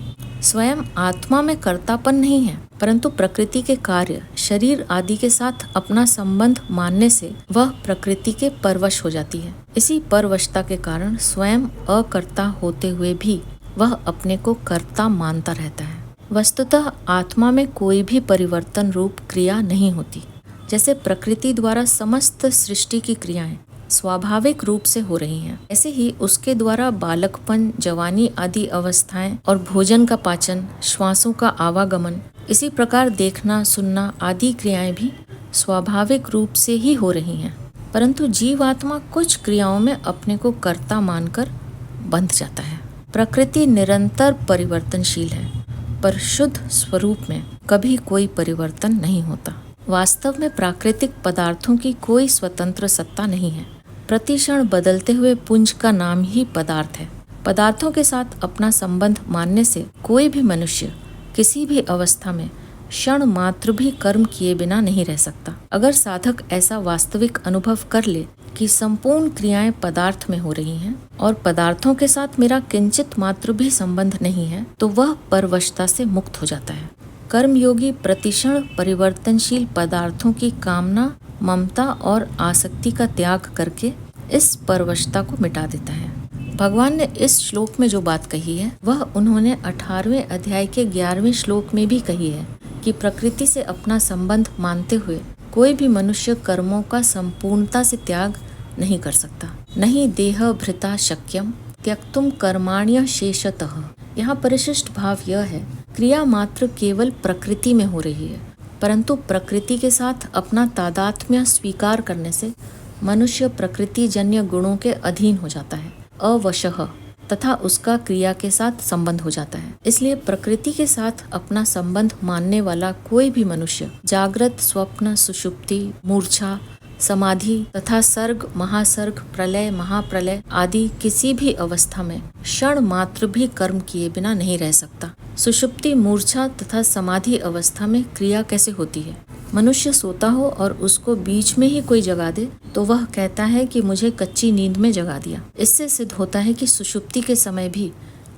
स्वयं आत्मा में कर्तापन नहीं है, परंतु प्रकृति के कार्य, शरीर आदि के साथ अपना संबंध मानने से वह प्रकृति के परवश हो जाती है। इसी परवशता के कारण स्वयं अकर्ता होते हुए भी वह अपने को कर्ता मानता रहता है। वस्तुतः आत्मा में कोई भी परिवर्तन रूप क्रिया नहीं होती। जैसे प्रकृति द्वारा समस्त सृष्टि की क्रियाएं स्वाभाविक रूप से हो रही हैं, ऐसे ही उसके द्वारा बालकपन, जवानी आदि अवस्थाएं और भोजन का पाचन, श्वासों का आवागमन, इसी प्रकार देखना, सुनना आदि क्रियाएं भी स्वाभाविक रूप से ही हो रही हैं। परंतु जीवात्मा कुछ क्रियाओं में अपने को कर्ता मानकर बंध जाता है। प्रकृति निरंतर परिवर्तनशील है, पर शुद्ध स्वरूप में कभी कोई परिवर्तन नहीं होता। वास्तव में प्राकृतिक पदार्थों की कोई स्वतंत्र सत्ता नहीं है। प्रतिक्षण बदलते हुए पुंज का नाम ही पदार्थ है। पदार्थों के साथ अपना संबंध मानने से कोई भी मनुष्य किसी भी अवस्था में क्षण मात्र भी कर्म किए बिना नहीं रह सकता। अगर साधक ऐसा वास्तविक अनुभव कर ले कि संपूर्ण क्रियाएं पदार्थ में हो रही हैं और पदार्थों के साथ मेरा किंचित मात्र भी संबंध नहीं है, तो वह परवशता से मुक्त हो जाता है। कर्मयोगी प्रतिक्षण परिवर्तनशील पदार्थों की कामना, ममता और आसक्ति का त्याग करके इस परवशता को मिटा देता है। भगवान ने इस श्लोक में जो बात कही है वह उन्होंने 18वें अध्याय के 11वें श्लोक में भी कही है कि प्रकृति से अपना संबंध मानते हुए कोई भी मनुष्य कर्मों का संपूर्णता से त्याग नहीं कर सकता। नहीं देह भृता शक्यम त्यक्तुम कर्माण्य शेषतः। यहाँ परिशिष्ट भाव यह है, क्रिया मात्र केवल प्रकृति में हो रही है परंतु प्रकृति के साथ अपना तादात्म्य स्वीकार करने से मनुष्य प्रकृति जन्य गुणों के अधीन हो जाता है, अवशः, तथा उसका क्रिया के साथ संबंध हो जाता है। इसलिए प्रकृति के साथ अपना संबंध मानने वाला कोई भी मनुष्य जागृत, स्वप्न, सुषुप्ति, मूर्छा, समाधि तथा सर्ग, महासर्ग, प्रलय, महाप्रलय आदि किसी भी अवस्था में क्षण मात्र भी कर्म किए बिना नहीं रह सकता। सुषुप्ति, मूर्छा तथा समाधि अवस्था में क्रिया कैसे होती है? मनुष्य सोता हो और उसको बीच में ही कोई जगा दे तो वह कहता है कि मुझे कच्ची नींद में जगा दिया। इससे सिद्ध होता है कि सुषुप्ति के समय भी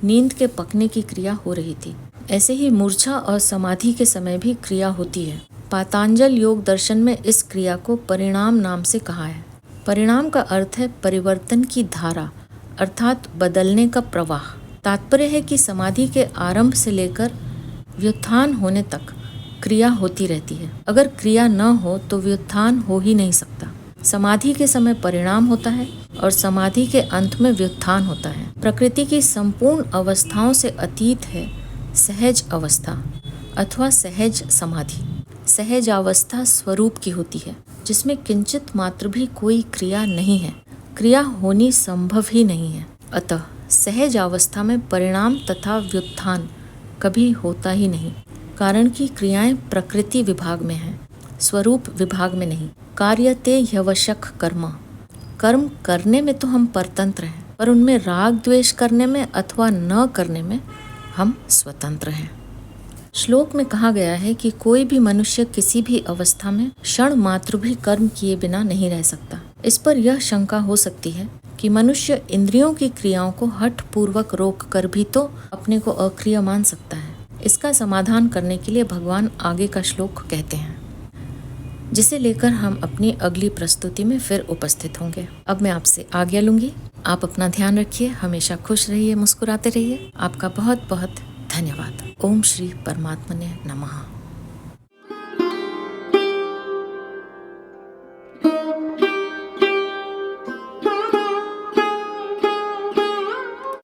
नींद के पकने की क्रिया हो रही थी। ऐसे ही मूर्छा और समाधि के समय भी क्रिया होती है। पातंजल योग दर्शन में इस क्रिया को परिणाम नाम से कहा है। परिणाम का अर्थ है परिवर्तन की धारा, अर्थात बदलने का प्रवाह। तात्पर्य है कि समाधि के आरंभ से लेकर व्युत्थान होने तक क्रिया होती रहती है। अगर क्रिया न हो तो व्युत्थान हो ही नहीं सकता। समाधि के समय परिणाम होता है और समाधि के अंत में व्युत्थान होता है। प्रकृति की संपूर्ण अवस्थाओं से अतीत है सहज अवस्था अथवा सहज समाधि। सहज अवस्था स्वरूप की होती है, जिसमें किंचित मात्र भी कोई क्रिया नहीं है, क्रिया होनी संभव ही नहीं है। अतः सहज अवस्था में परिणाम तथा व्युत्थान कभी होता ही नहीं, कारण कि क्रियाएं प्रकृति विभाग में हैं, स्वरूप विभाग में नहीं। कार्यते ह्यवशक कर्म, कर्म करने में तो हम परतंत्र हैं, पर उनमें राग द्वेष करने में अथवा न करने में हम स्वतंत्र हैं। श्लोक में कहा गया है कि कोई भी मनुष्य किसी भी अवस्था में क्षण मात्र भी कर्म किए बिना नहीं रह सकता। इस पर यह शंका हो सकती है कि मनुष्य इंद्रियों की क्रियाओं को हठ पूर्वक रोक कर भी तो अपने को अक्रिय मान सकता है। इसका समाधान करने के लिए भगवान आगे का श्लोक कहते हैं, जिसे लेकर हम अपनी अगली प्रस्तुति में फिर उपस्थित होंगे। अब मैं आपसे आज्ञा लूंगी। आप अपना ध्यान रखिए, हमेशा खुश रहिए, मुस्कुराते रहिए। आपका बहुत बहुत धन्यवाद। ओम श्री परमात्मने नमः।